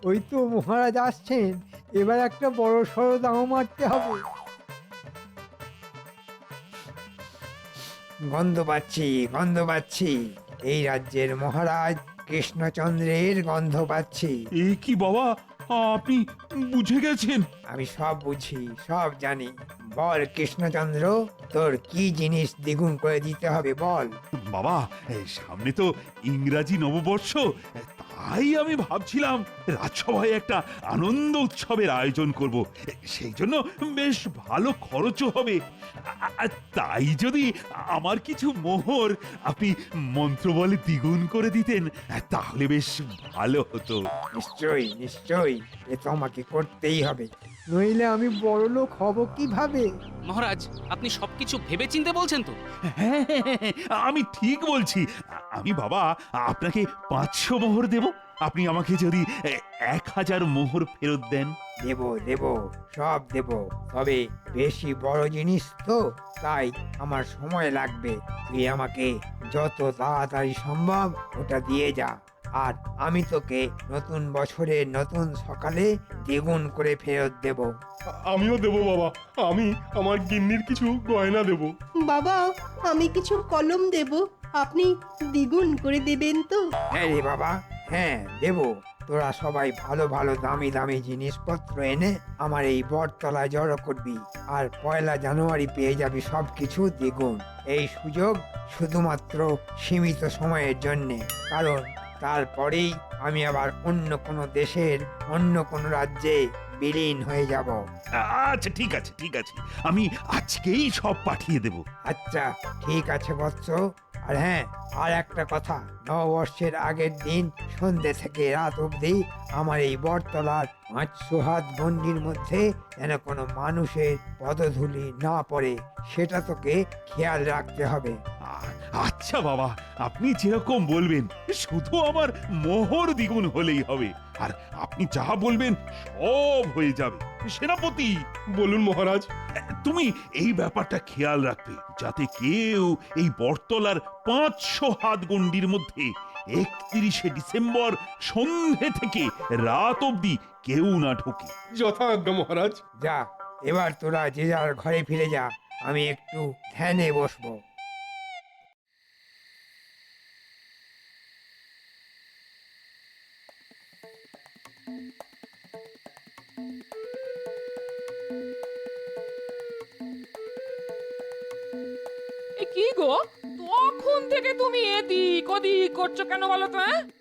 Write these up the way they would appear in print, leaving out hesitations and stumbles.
ওই তো মহারাজ আসছেন, এবার একটা বড় সড়ো দাও মারতে হবে। গন্ধ পাচ্ছি, গন্ধ পাচ্ছি, এই রাজ্যের মহারাজ কৃষ্ণচন্দ্রের গন্ধ পাচ্ছি। এ কি বাবা, আপনি বুঝে গেছেন? আমি সব বুঝি, সব জানি। বল কৃষ্ণচন্দ্র, তোর কি জিনিস দ্বিগুণ করে দিতে হবে বল। বাবা, সামনে তো ইংরাজি নববর্ষ, তাই আমি ভাবছিলাম রাজসভায় একটা আনন্দ উৎসবের আয়োজন করব। সেই জন্য বেশ ভালো খরচও হবে। তাই যদি আমার কিছু মোহর আপনি মন্ত্র বলে দ্বিগুণ করে দিতেন, তাহলে বেশ ভালো হতো। নিশ্চয়ই নিশ্চয়ই, এ তো আমাকে করতেই হবে, নইলে আমি বড়লোক হব কিভাবে? মহারাজ, আপনি সবকিছু ভেবেচিন্তে বলছেন তো? হ্যাঁ, আমি ঠিক বলছি। আমি বাবা আপনাকে 500 মোহর দেব, আপনি আমাকে যদি 1000 মোহর ফেরত দেন। দেব দেব, সব দেব, তবে বেশি বড় জিনিস তো, তাই আমার সময় লাগবে। তুই আমাকে যত তাড়াতাড়ি সম্ভব ওটা দিয়ে যা, আর আমি তোকে নতুন বছরের নতুন সকালে দ্বিগুণ করে ফেরত দেব। আমিও দেবো বাবা, আমি আমার গিন্নির কিছু গয়না দেবো। বাবা, আমি কিছু কলম দেব, আপনি দ্বিগুণ করে দেবেন তো? হ্যাঁ রে বাবা, হ্যাঁ দেব। তোরা সবাই ভালো ভালো দামি দামি জিনিসপত্র এনে আমার এই বটতলায় জড়ো করবি, আর 1 জানুয়ারি পেয়ে যাবি সবকিছু দ্বিগুণ। এই সুযোগ শুধুমাত্র সীমিত সময়ের জন্যে, কারণ তারপরেই আমি আবার অন্য কোনো দেশের অন্য কোনো রাজ্যে বিলীন হয়ে যাব। আচ্ছা, ঠিক আছে ঠিক আছে, আমি আজকেই সব পাঠিয়ে দেব। আচ্ছা ঠিক আছে বৎস। আর হ্যাঁ, আর একটা কথা, নববর্ষের আগের দিন সন্ধ্যে থেকে রাত অবধি আমার এই বটতলার 500 হাত গণ্ডির মধ্যে যেন কোনো মানুষের পদধূলি না পড়ে, সেটা তোকে খেয়াল রাখতে হবে। আচ্ছা বাবা, আপনি যেরকম বলবেন, শুধু আমার মোহর দ্বিগুণ হলেই হবে, আর আপনি যা বলবেন সব হয়ে যাবে। সেনাপতি, বলুন মহারাজ। তুমি এই ব্যাপারটা খেয়াল রাখবে যাতে কেউ এই বটতলার 500 হাত গণ্ডির মধ্যে 31শে ডিসেম্বর সন্ধে থেকে রাত অবধি কেউ না ঢোকে। যথাজ্ঞা মহারাজ। যা, এবার তোরা যে যার ঘরে ফিরে যা, আমি একটু ধ্যানে বসবো। এ কি গো, তখন থেকে তুমি এদিক ওদিক করছো কেন বলো তো?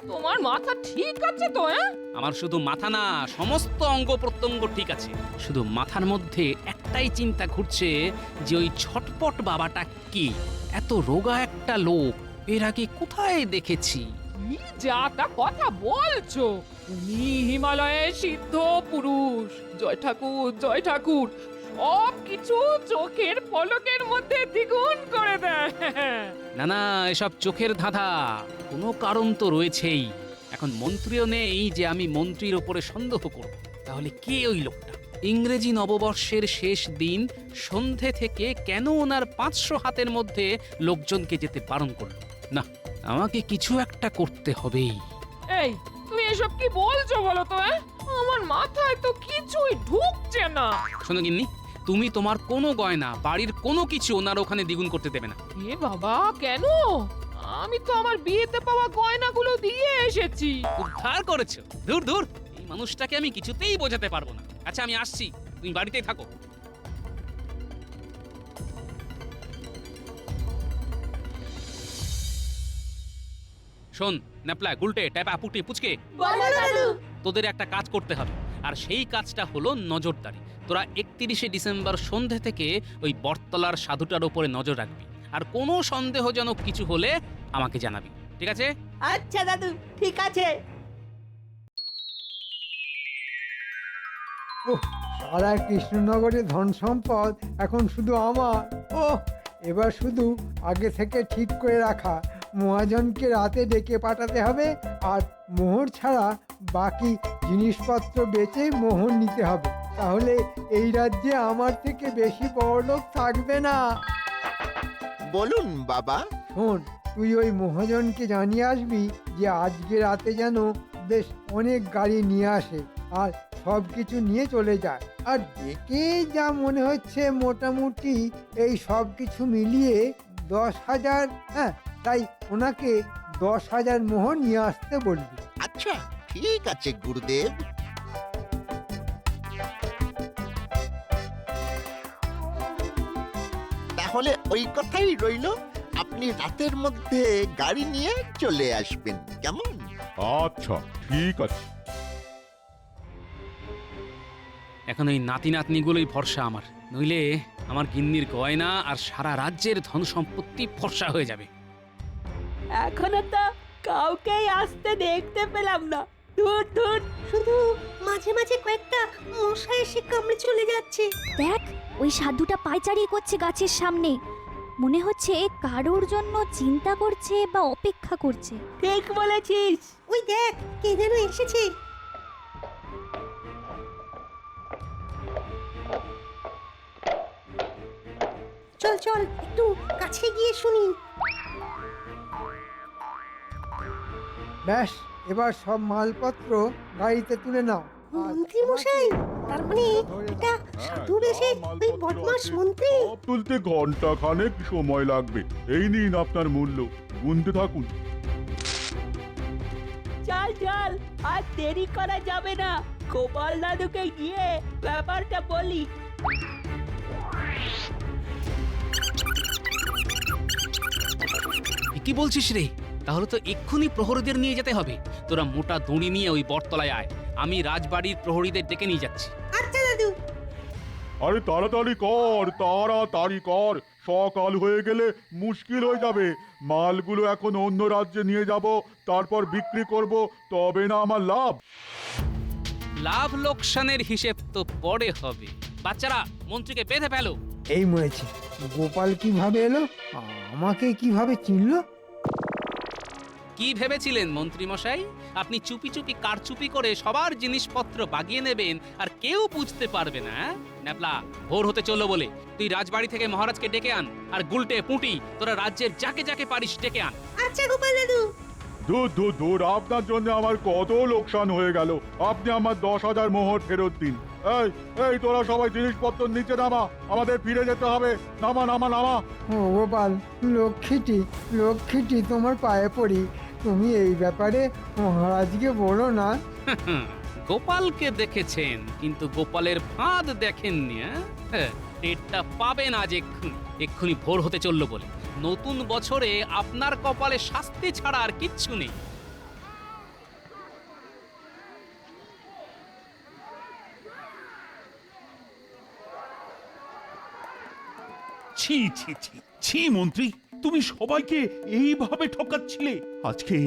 তোমার মাথা ঠিক আছে তো? আমার শুধু মাথা না, সমস্ত অঙ্গ প্রত্যঙ্গ ঠিক আছে। শুধু মাথার মধ্যে একটাই চিন্তা ঘুরছে যে ওই ছটপট বাবাটা কি, এত রোগা একটা লোক এর আগে কোথায় দেখেছি। কি যা তা কথা বলছো? তুমি হিমালয়ের সিদ্ধ পুরুষ, জয় ঠাকুর জয় ঠাকুর, সব কিছু চোখের পলকের মধ্যে দ্বিগুণ করে দেয়। না না, এসব চোখের ধাঁধা, কোনো কারণ তো রয়েছেই। এখন মন্ত্রীও নেই যে আমি মন্ত্রীর ওপরে সন্দেহ করব। তাহলে কে ওই লোকটা? ইংরেজি নববর্ষের শেষ দিন সন্ধে থেকে কেন ওনার 500 হাতের মধ্যে লোকজনকে যেতে বারণ করলো? না, আমাকে কিছু একটা করতে হবেই। এই, তুমি এসব কি বলছো বলো তো? আমার মাথায় তো কিছুই ঢুকছে না। শোনো গিন্নি, তুমি তোমার কোনো গয়না, বাড়ির কোনো কিছু ওনার ওখানে দ্বিগুণ করতে দেবে না। এ বাবা, কেন? আমি তো আমার বিয়েতে পাওয়া গয়নাগুলো দিয়ে এসেছি। উদ্ধার করেছো? দূর দূর, এই মানুষটাকে আমি কিছুতেই বোঝাতে পারবো না। আচ্ছা, আমি আসছি, তুমি বাড়িতেই থাকো। শোন ন্যাপলা, গুলটে, ট্যাপা, পুটি, পুচকে, তোদের একটা কাজ করতে হবে, আর সেই কাজটা হলো নজরদারি। তোরা 31শে ডিসেম্বর সন্ধে থেকে ওই বটতলার সাধুটার উপরে নজর রাখবি, আর কোনো সন্দেহজনক কিছু হলে আমাকে জানাবি, ঠিক আছে? আচ্ছা দাদু, ঠিক আছে। ওহ, সারা কৃষ্ণনগরে ধন সম্পদ এখন শুধু আমার। ওহ, এবার শুধু আগে থেকে ঠিক করে রাখা মহাজনকে রাতে ডেকে পাঠাতে হবে, আর মোহর ছাড়া বাকি জিনিসপত্র বেচে মোহর নিতে হবে। তাহলে এই রাজ্যে আমার থেকে বেশি বড়লোক থাকবে না। বলুন বাবা। শোন, তুই ওই মহাজনকে জানিয়ে আসবি যে আজকে রাতে যেন বেশ অনেক গাড়ি নিয়ে আসে আর সব কিছু নিয়ে চলে যায়। আর দেখে যা মনে হচ্ছে মোটামুটি এই সব কিছু মিলিয়ে 10,000, হ্যাঁ, তাই ওনাকে 10,000 মোহর নিয়ে আসতে বলবি। আচ্ছা ঠিক আছে গুরুদেব। তাহলে ওই কথাই রইল, আপনি রাতের মধ্যে গাড়ি নিয়ে চলে আসবেন, কেমন? আচ্ছা ঠিক আছে। এখন ওই নাতি নাতনিগুলোই ভরসা আমার, নইলে আমার গিন্নির গয়না আর সারা রাজ্যের ধন সম্পত্তি ফর্সা হয়ে যাবে। এখনো তো কাউকেই আসতে দেখতে পেলাম না। দূর দূর শুধু মাঝে মাঝে কয়েকটা মশা এসে কামড়ে চলে যাচ্ছে। দেখ, ওই সাধুটা পায়চারি করছে গাছের সামনে। মনে হচ্ছে কারোর জন্য চিন্তা করছে বা অপেক্ষা করছে। ঠিক বলেছিস। ওই দেখ কে যেন এসেছে। চল চল একটু কাছে গিয়ে শুনি। ব্যাস, এবার সব মালপত্র গাড়িতে তুলে নাও। মন্ত্রী মশাই, তার মানে এটা সাধু বেশে ওই বদমাস মন্ত্রী। সব তুলতে ঘন্টা খানেক সময় লাগবে। এই নিন আপনার মূল্য, গুনতে থাকুন। চল চল, আর দেরি করা যাবে না। গোপাল দাদুকে গিয়ে ব্যাপারটা বলি। কি বলছিস রে? তাহলে তো এক্ষুনি প্রহরীদের নিয়ে যেতে হবে। তোরা মোটা দড়ি নিয়ে ওই বটতলায় আয়, আমি রাজবাড়ির প্রহরীদের ডেকে নিয়ে যাচ্ছি। আচ্ছা দাদু। আরে তাড়াতাড়ি কর, তাড়াতাড়ি কর, সকাল হয়ে গেলে মুশকিল হয়ে যাবে। মালগুলো এখন অন্য রাজ্যে নিয়ে যাব, তারপর বিক্রি করব, তবে না আমার লাভ। লাভ লোকসানের হিসেব তো পরে হবে। বাচ্চারা, মন্ত্রীকে বেঁধে ফেলো। এই মরেছে, গোপাল কিভাবে এলো, আমাকে কিভাবে চিনলো? কি ভেবেছিলেন মন্ত্রী মশাই? আপনি চুপি চুপি কারচুপি করে সবার জিনিসপত্র বাগিয়ে নেবেন আর কেউ বুঝতে পারবে না? ন্যাপলা, ভোর হতে চললো বলে তুই রাজবাড়ি থেকে মহারাজকে ডেকে আন, আর গুলটে পুঁটি তোরা রাজ্যের যাকে যাকে পারিস ডেকে আন। আচ্ছা গোপাল দাদু। দূর দূর দূর, আপনার জন্য আমার কত লোকসান হয়ে গেল। আপনি আমার 10,000 মোহর ফেরত দিন। এই এই তোরা সবাই জিনিসপত্র নিচে নামা, আমাদের ফিরে যেতে হবে। নামা নামা নামা। ও গোপাল, লক্ষ্মীটি লক্ষ্মীটি, তোমার পায়ে পড়ি, তুমি এই ব্যাপারে মহারাজকে বলো না। গোপালকে দেখেছেন, কিন্তু গোপালের ফাঁদ দেখেননি। হ্যাঁ, টেরটা পাবেন আজ এক্ষুনি। এক্ষুনি ভোর হতে চললো বলে নতুন বছরে আপনার কপালে শাস্তি ছাড়া আর কিচ্ছু নেই। ছি ছি ছি ছি মন্ত্রী, তুমি সবাইকে এইভাবে ঠকাচ্ছিলে। আজকে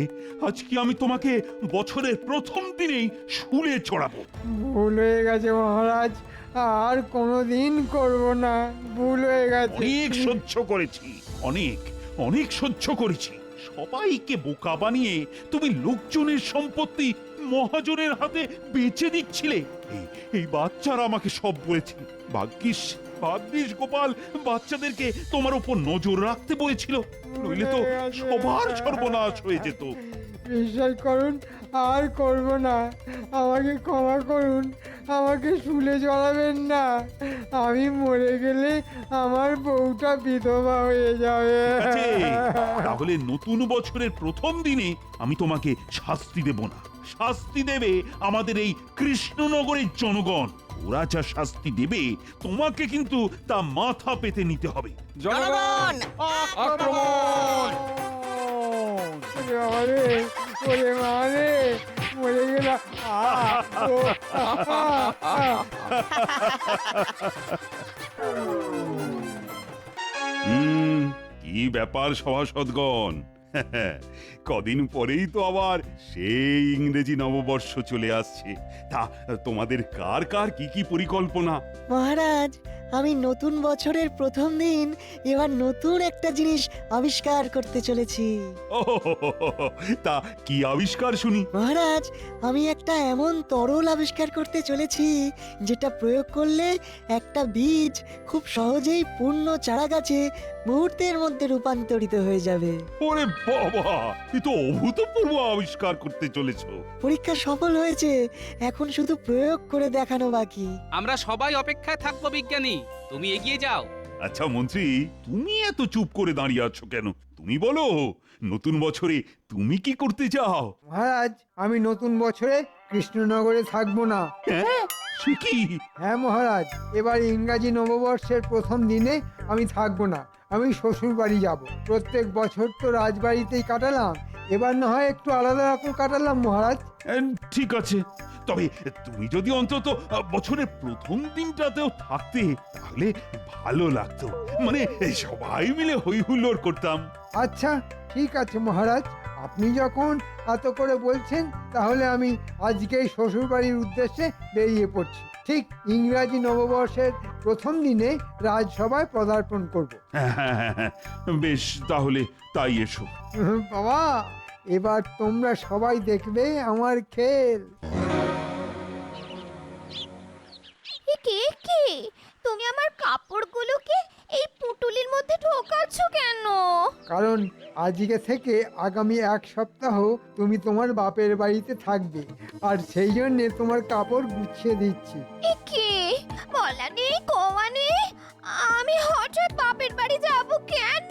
আজকে আমি তোমাকে বছরের প্রথম দিনেই শুলে চড়াবো। ভুল হয়ে গেছে মহারাজ, আর কোনোদিন করব না, ভুল হয়ে গেছে। অনেক সহ্য করেছি, অনেক অনেক সহ্য করেছি। সবাইকে বোকা বানিয়ে তুমি লোকজনের সম্পত্তি মহাজনের হাতে বেচে দিচ্ছিলে। এই বাচ্চারা আমাকে সব বলেছে। ভাগ্যিস ভাগ্যিস গোপাল বাচ্চাদেরকে তোমার উপর নজর রাখতে বলেছিল, নইলে তো সবার সর্বনাশ হয়ে যেত। বিশ্বাস করুন, আর করব না, আমাকে ক্ষমা করুন, আমাকে শুলে চড়াবেন না। আমি মরে গেলে আমার বউটা বিধবা হয়ে যাবে। ঠিক আছে, তাহলে নতুন বছরের প্রথম দিনে আমি তোমাকে শাস্তি দেব না, শাস্তি দেবে আমাদের এই কৃষ্ণনগরের জনগণ। ওরা যা শাস্তি দেবে তোমাকে কিন্তু তা মাথা পেতে নিতে হবে। জনগণ আক্রমণ! ওরে বাবা রে, ওরে মা রে, মরে গেলাম। কি ব্যাপার সভাসদগণ, কদিন পরেই তো আবার সেই ইংরেজি নববর্ষ চলে আসছে। তা তোমাদের কার কার কি কি পরিকল্পনা? মহারাজ, আমি নতুন বছরের প্রথম দিন এবার নতুন একটা জিনিস আবিষ্কার করতে চলেছি। ও তা কি আবিষ্কার শুনি? মহারাজ, আমি একটা এমন তরল আবিষ্কার করতে চলেছি যেটা প্রয়োগ করলে একটা বীজ খুব সহজেই পূর্ণ চারা গাছে মুহূর্তের মধ্যে রূপান্তরিত হয়ে যাবে। ওরে বাবা, এ তো অভূতপূর্ব আবিষ্কার করতে চলেছো। পরীক্ষা সফল হয়েছে, এখন শুধু প্রয়োগ করে দেখানো বাকি। আমরা সবাই অপেক্ষায় থাকবো বিজ্ঞানী, তুমি এগিয়ে যাও। আচ্ছা মন্ত্রী, তুমি এত চুপ করে দাঁড়িয়ে আছো কেন? তুমি বলো, নতুন বছরে তুমি কি করতে চাও? মহারাজ, আমি নতুন বছরে কৃষ্ণনগরে থাকবো না। হ্যাঁ, সে কি? হ্যাঁ মহারাজ, এবার ইংরাজি নববর্ষের প্রথম দিনে আমি থাকবো না, আমি শ্বশুর বাড়ি যাব। প্রত্যেক বছর তো রাজবাড়িতেই কাটালাম, এবার না হয় একটু আলাদা রকম কাটালাম মহারাজ। ঠিক আছে, তবে তুমি যদি অন্তত বছরের প্রথম দিনটাতেও থাকতে তাহলে ভালো লাগতো। মানে সবাই মিলে হই হুল্লোড় করতাম। আচ্ছা ঠিক আছে মহারাজ, আপনি যখন এত করে বলছেন তাহলে আমি আজকেই শ্বশুর বাড়ির উদ্দেশ্যে বেরিয়ে পড়ছি। ঠিক ইংরাজি নববর্ষের প্রথম দিনে রাজসভায় পদার্পণ করব। হ্যাঁ, বেশ, তাহলে তাই এসো। বাবা, এবার তোমরা সবাই দেখবে আমার খেল। কে কে তুমি আমার কাপড়গুলোকে এই পুটুলির মধ্যে ঢোকাচ্ছ কেন? কারণ আজকে থেকে আগামী এক সপ্তাহ তুমি তোমার বাপের বাড়িতে থাকবে, আর সেই জন্যে তোমার কাপড় গুছিয়ে দিচ্ছি। কে বলা নেই কওয়া নেই, আমি হঠাৎ বাপের বাড়ি যাব কেন?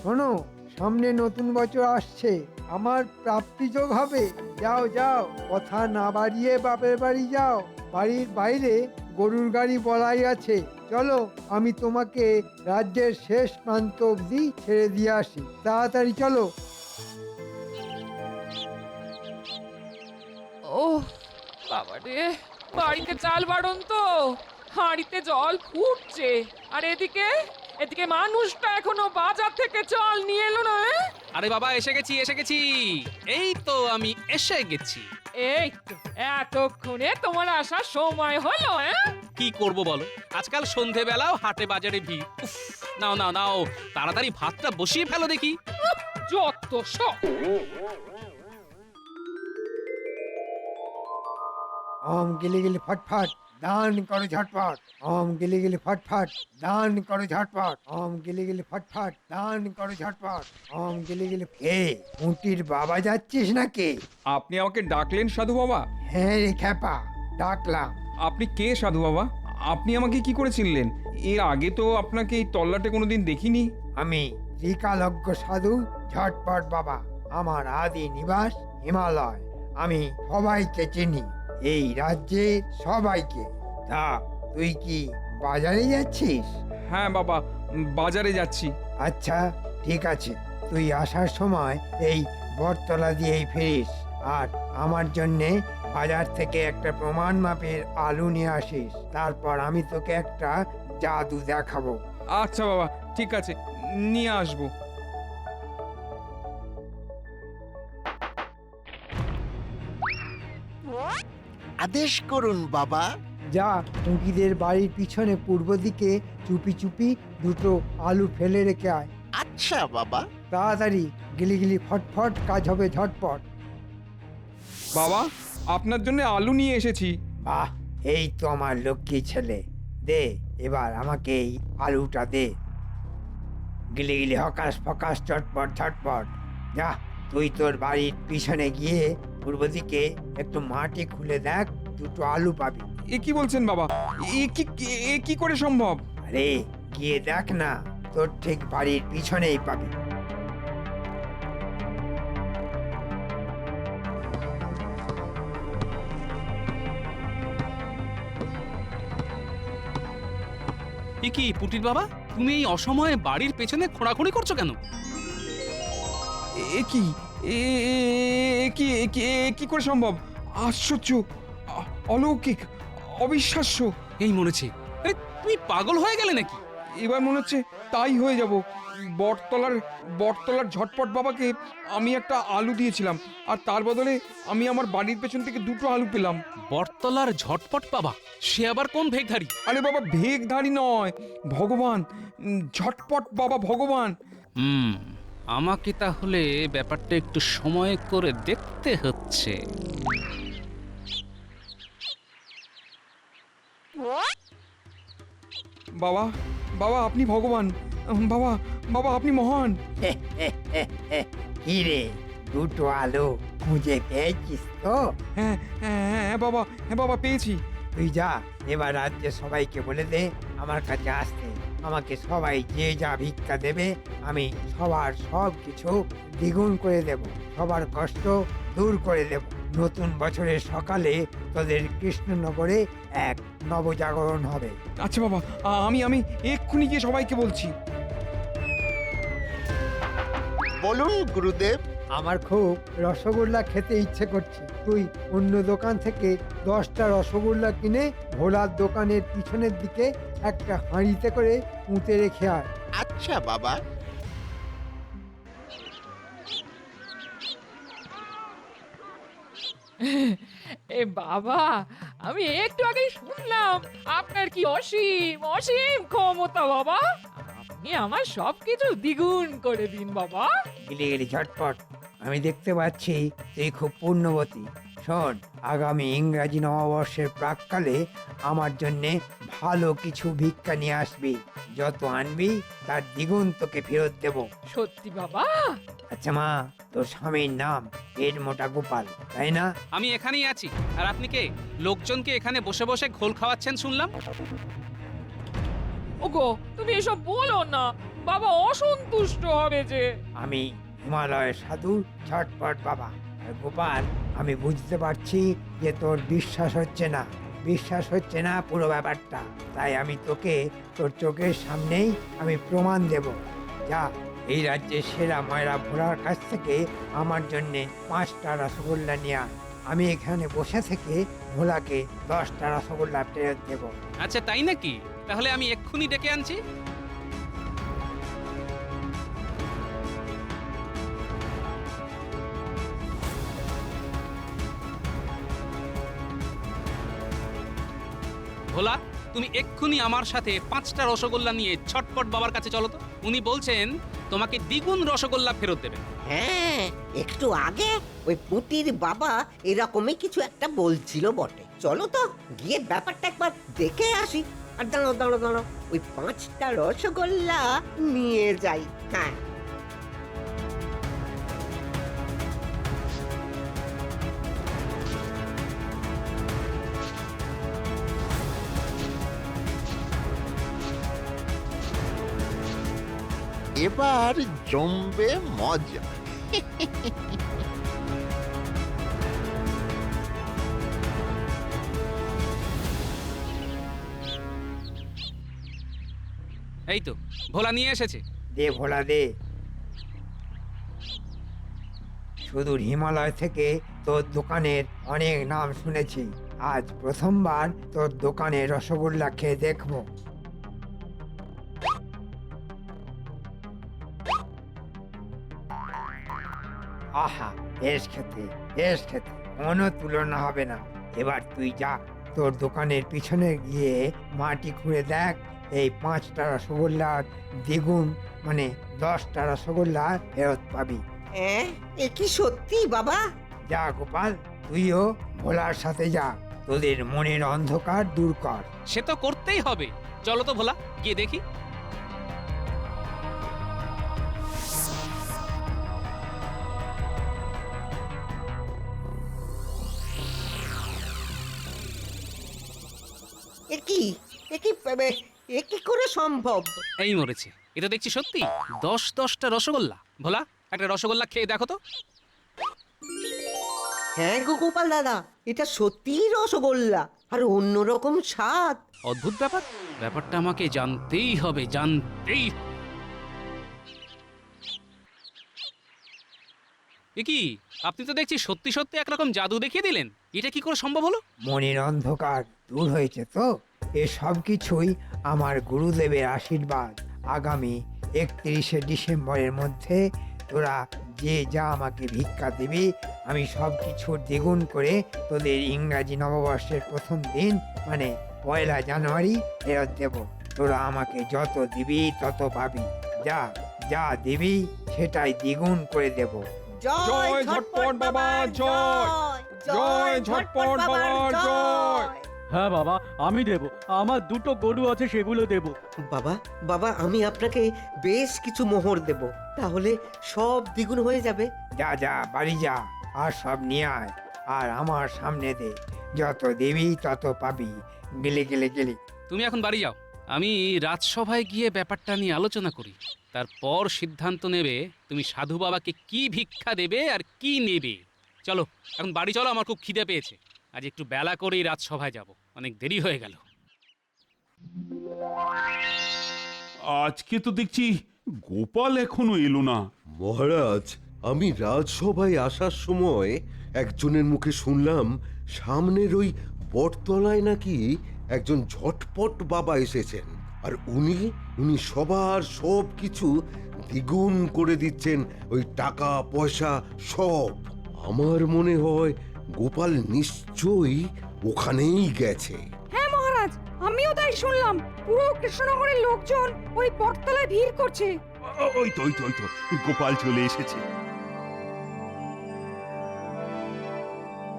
শোনো, সামনে নতুন বছর আসছে, আমার প্রাপ্তিযোগ হবে। যাও যাও, কথা না বাড়িয়ে বাপের বাড়ি যাও। বাড়ির বাইরে গরুর গাড়ি বলাই আছে, চলো আমি তোমাকে রাজ্যের শেষ প্রান্ত অবধি ছেড়ে দিয়ে আসি। তাড়াতাড়ি চলো। ও বাবা রে, বাড়িতে চাল বাড়ন তো, হাঁড়িতে জল ফুটছে, আর এদিকে এদিকে মানুষটা এখনো বাজার থেকে চাল নিয়ে এলো না। আরে বাবা, এসে গেছি, এই তো আমি এসে গেছি। এই তো এতক্ষণে তোমার আসার সময় হলো। কি করব বলো, আজকাল সন্ধেবেলাও হাটে বাজারে ভিড়। উফ, নাও তাড়াতাড়ি ভাতটা বসিয়ে ফেলো দেখি। যত সব। ওম গিলি গিলি ফটফট দান করো ঝটপট। ওম গিলি গিলি ফটফট দান করো ঝটপট। ওম গিলি গিলি ফটফট দান করো ঝটপট। ওম গিলি গিলি। কে উঁটির বাবা যাচ্ছিস নাকি? আপনি আমাকে ডাকলেন সাধু বাবা? হ্যাঁ রে খ্যাপা, ডাকলাম। আপনি কে সাধু বাবা? আপনি আমাকে কি করে চিনলেন? এর আগে তো আপনাকে এই তল্লাটে কোনোদিন দেখিনি। আমি ত্রিকালজ্ঞ সাধু ঝটপট বাবা। আমার আদি নিবাস হিমালয়। আমি সবাইকে চিনি, এই রাজ্যের সবাইকে। তা তুই কি বাজারে যাচ্ছিস? হ্যাঁ বাবা, বাজারে যাচ্ছি। আচ্ছা ঠিক আছে, তুই আসার সময় এই বটতলা দিয়েই ফিরিস, আর আমার জন্যে বাজার থেকে একটা প্রমাণ মাপের আলু নিয়ে আসিস। তারপর আমি তোকে একটা জাদু দেখাবো। আচ্ছা বাবা, ঠিক আছে, নিয়ে আসবো। আদেশ করুন বাবা। যা, টুকিদের বাড়ির পিছনে পূর্ব দিকে চুপি চুপি দুটো আলু ফেলে রেখে আয়। আচ্ছা বাবা। তাড়াতাড়ি, গিলি গিলি ফটফট, কাজ হবে ঝটপট। বাবা, আপনার জন্য আলু নিয়ে এসেছি। বাহ, এই তো আমার লক্ষ্মী ছেলে। দে এবার আমাকে এই আলুটা দে। গিলি গিলি হকাশ ফকাশ চটপট ঝটপট। যা, তুই তোর বাড়ির পিছনে গিয়ে পূর্ব দিকে একটু মাটি খুলে দেখ, দুটো আলু পাবি। এ কি বলছেন বাবা? এ কি করে সম্ভব? আরে গিয়ে দেখ না, তোর ঠিক বাড়ির পিছনেই পাবি। এ কি পুটির বাবা, তুমি এই অসময়ে বাড়ির পেছনে খোঁড়াখুঁড়ি করছো কেন? এ কি এ কি করে সম্ভব? আশ্চর্য, অলৌকিক, অবিশ্বাস্য। এই মনেছে, আরে তুমি পাগল হয়ে গেলে নাকি? এবার মনে হচ্ছে তাই হয়ে যাব। বটতলার ঝটপট বাবাকে আমি একটা আলু দিয়েছিলাম, আর তার বদলে আমি আমার বাড়ির পেছন থেকে 2টো আলু পেলাম। বটতলার ঝটপট বাবা, সে আবার কোন ভেগধারী? আরে বাবা, ভেগধারী নয়, ভগবান, ঝটপট বাবা ভগবান। আমাকে তাহলে ব্যাপারটা একটু সময় করে দেখতে হচ্ছে। বাবা, বাবা আপনি ভগবান, বাবা, বাবা আপনি মহান। কি রে, 2টো আলো খুঁজে পেয়েছিস তো? হ্যাঁ হ্যাঁ হ্যাঁ বাবা, হ্যাঁ বাবা পেয়েছি। তুই যা, এবার রাজ্যে সবাইকে বলে দে আমার কাছে আসতে। আমাকে সবাই যে যা ভিক্ষা দেবে আমি সবার সব কিছু দ্বিগুণ করে দেব, সবার কষ্ট দূর করে দেব। নতুন বছরের সকালে তোদের কৃষ্ণনগরে এক নবজাগরণ হবে। আচ্ছা বাবা, আমি এক্ষুনি গিয়ে সবাইকে বলছি। বলুন গুরুদেব। আমার খুব রসগোল্লা খেতে ইচ্ছে করছে। তুই অন্য দোকান থেকে 10টা রসগোল্লা কিনে ভোলার দোকানের পিছনের দিকে একটা হাঁড়িতে করে পুঁতে রেখে আয়। আচ্ছা বাবা। এ বাবা, আমি একটু আগেই শুনলাম আপনার কি অসীম অসীম ক্ষমতা বাবা। আপনি আমার সবকিছু দ্বিগুণ করে দিন বাবা। গিলি ঝটপট, আমি দেখতে পাচ্ছি তুই খুব পুণ্যবতী। শোন, আগামী ইংরাজি নববর্ষের প্রাককালে আমার জন্যে ভালো কিছু ভিক্ষা নিয়ে আসবি। যত আনবি তার দ্বিগুণ তোকে ফেরত দেব। সত্যি বাবা? আচ্ছা মা, তোর স্বামীর নাম পেট মোটা গোপাল, তাই না? আমি এখানেই আছি। আর আপনি কে? লোকজনকে এখানে বসে বসে ঘোল খাওয়াচ্ছেন শুনলাম। ওগো, তুমি এসব বলো না, বাবা অসন্তুষ্ট হবে যে। আমি হিমালয়ের সাধু ঝটপট বাবা। আর গোপাল, আমি বুঝতে পারছি যে তোর বিশ্বাস হচ্ছে না পুরো ব্যাপারটা। তাই আমি তোকে তোর চোখের সামনেই আমি প্রমাণ দেব। যা, এই রাজ্যের সেরা ময়রা ভোলার কাছ থেকে আমার জন্যে 5টা রসগোল্লা নিয়ে আয়। আমি এখানে বসে থেকে ভোলাকে 10টা রসগোল্লা ফেরত দেব। আচ্ছা তাই নাকি? তাহলে আমি এক্ষুনি ডেকে আনছি। ভোলা, তুমি এক্ষুনি আমার সাথে 5টা রসগোল্লা নিয়ে ছটপট বাবার কাছে চলো তো। উনি বলছেন তোমাকে দ্বিগুণ রসগোল্লা ফেরত দেবেন। হ্যাঁ, একটু আগে ওই পুটির বাবা এরকমই কিছু একটা বলছিল বটে। চলো তো গিয়ে ব্যাপারটা একবার দেখে আসি। আর দাঁড়ো, ওই 5টা রসগোল্লা নিয়ে যাই। হ্যাঁ। এবার জমবে মজা। এই তো ভোলা নিয়ে এসেছে। দে ভোলা দে। সুদূর হিমালয় থেকে তোর দোকানের অনেক নাম শুনেছি, আজ প্রথমবার তোর দোকানে রসগোল্লা খেয়ে দেখবো। আহা, বেশ খেতে কোনো তুলনা হবে না। এবার তুই যা, তোর দোকানের পিছনে গিয়ে মাটি খুঁড়ে দেখ, এই 5টা রসগোল্লার দ্বিগুণ মানে 10টা রসগোল্লা ফেরত পাবি। এ কি সত্যি বাবা? যা গোপাল, তুইও ভোলার সাথে যা, তোদের মনের অন্ধকার দূর কর। সে তো করতেই হবে। চলো তো ভোলা, গিয়ে দেখি। এ কি করে সম্ভব? এই মরেছে, এটা দেখছি সত্যি। 10টা রসগোল্লা। ভোলা, একটা রসগোল্লা খেয়ে দেখো তো। হ্যাঁ গো গোপাল দাদা, এটা সত্যিই রসগোল্লা, আর অন্যরকম স্বাদ। অদ্ভুত ব্যাপার। ব্যাপারটা আমাকে জানতেই হবে। এ কি, আপনি তো দেখছি সত্যি একরকম জাদু দেখিয়ে দিলেন। এটা কি করে সম্ভব হলো? মনের অন্ধকার দূর হয়েছে তো। এ সব কিছুই আমার গুরুদেবের আশীর্বাদ। আগামী 31শে ডিসেম্বরের মধ্যে তোরা যে যা আমাকে ভিক্ষা দিবি আমি সব কিছু দ্বিগুণ করে তোদের ইংরাজি নববর্ষের প্রথম দিন মানে 1 জানুয়ারি ফেরত দেব। তোরা আমাকে যত দিবি তত পাবি, যা যা দিবি সেটাই দ্বিগুণ করে দেব। জয় ঝটপট বাবা জয়, জয় ঝটপট বাবা জয়। হ্যাঁ বাবা, আমি দেব। আমার 2টো গরু আছে, সেগুলো দেব। বাবা বাবা আমি আপনাকে বেশ কিছু মোহর দেব, তাহলে সব দ্বিগুণ হয়ে যাবে। যা যা বাড়ি যা আর সব নিয়ে আয়, আর আমার সামনে দে, যত দিবি তত পাবি। গেলে গেলে গেলে তুমি এখন বাড়ি যাও, আমি রাজসভায় গিয়ে ব্যাপারটা নিয়ে আলোচনা করি, তারপর সিদ্ধান্ত নেবে তুমি সাধু বাবাকে কি ভিক্ষা দেবে আর কি নেবে। চলো এখন বাড়ি চলো, আমার খুব খিদে পেয়েছে। আজ একটু বেলা করেই রাজসভায় যাব, অনেক দেরি হয়ে গেল। আজকে তো দেখছি গোপাল এখনো এলো না। মহারাজ, আমি রাজসভায় আসার সময় একজনের মুখে শুনলাম সামনের ওই বটতলায় নাকি একজন ঝটপট বাবা এসেছেন, আর উনি সবার সব কিছু দ্বিগুণ করে দিচ্ছেন, ওই টাকা পয়সা সব। আমার মনে হয় গোপাল নিশ্চয়ই ওখানেই গেছে। হ্যাঁ মহারাজ, আমিও তাই শুনলাম। পুরো কৃষ্ণনগরের লোকজন ওই বটতলায় ভিড় করছে। ওই তো গোপাল চলে এসেছে।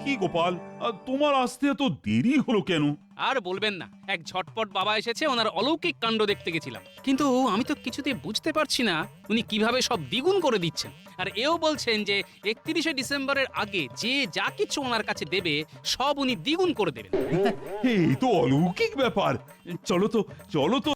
কি গোপাল, তোমার আসতে এত দেরি হলো কেন? আর বলবেন না, এক ঝটপট বাবা এসেছে, ওনার অলৌকিক কাণ্ড দেখতে গেছিলাম। কিন্তু আমি তো কিছুতেই বুঝতে পারছি না উনি কিভাবে সব দ্বিগুণ করে দিচ্ছেন। আর এও বলছেন যে 31শে ডিসেম্বরের আগে যে যা কিছু ওনার কাছে দেবে সব উনি দ্বিগুণ করে দেবেন। এই তো অলৌকিক ব্যাপার। চলো তো